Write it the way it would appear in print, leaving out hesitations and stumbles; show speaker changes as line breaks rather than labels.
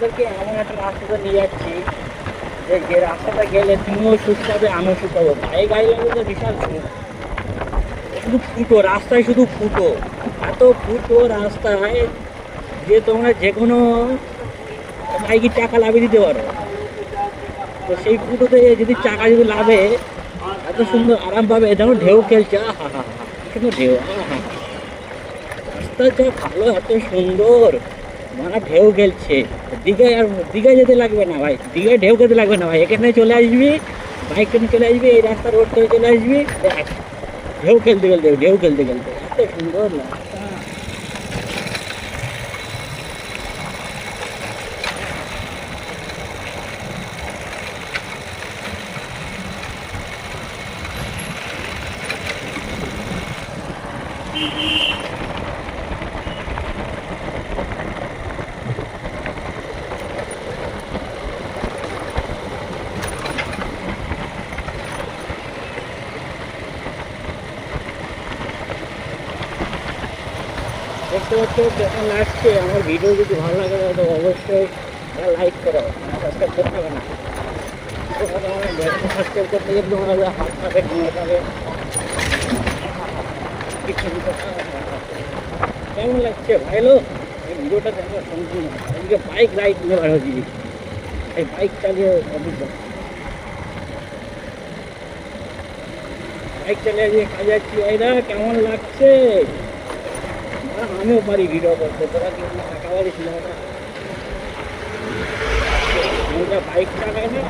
তোমাদেরকে এমন একটা রাস্তাতে নিয়ে যাচ্ছি যে রাস্তাটা গেলে তুমিও সুখ পাবে, আমিও সুখ পাবো। এই গাড়ি লাগলে তো বিশাল সুখ। শুধু ফুটো রাস্তায়, শুধু ফুটো, এত ফুটো রাস্তায় যে তোমরা যে কোনো বাইকের চাকা লাভিয়ে দিতে পারো। তো সেই ফুটোতে যদি চাকা যদি লাভে, এত সুন্দর আরাম পাবে। দেখো ঢেউ খেলছে, হা হা হা, কি সুন্দর ঢেউ, হা হা। রাস্তা যা ভালো, এত সুন্দর, মানে ঢেউ খেলছে। দীঘায় আর দীঘায় যেতে লাগবে না ভাই, দীঘায় ঢেউ খেতে লাগবে না ভাই, এখানে চলে আসবি, বাইক নিয়ে চলে আসবি, এই রাস্তা রোড করে চলে আসবি, দেখ ঢেউ খেলতে খেলতে, ঢেউ খেলতে খেলতে এত সুন্দর রাস্তা। দেখতে পাচ্ছ কেমন লাগছে। আমার ভিডিও যদি ভালো লাগে তো অবশ্যই লাইক করো, সাবস্ক্রাইব করতে হবে না। সাবস্ক্রাইব করতে গেলে তোমার হাত পাবে, ঘুমে পাবে। কেমন লাগছে ভাইলো, এই ভিডিওটা দেখো সম্পূর্ণ। আজকে বাইক রাইড নিয়ে বার হচ্ছি, এই বাইক চালিয়ে অভিজ্ঞতা, বাইক চালিয়ে আজকে কাজে যাচ্ছি। ভাইরা কেমন লাগছে? আমিও পারি ভিডিও করতে, তোরা কি টাকা বাড়ি ছিল না? বাইক চালায় না।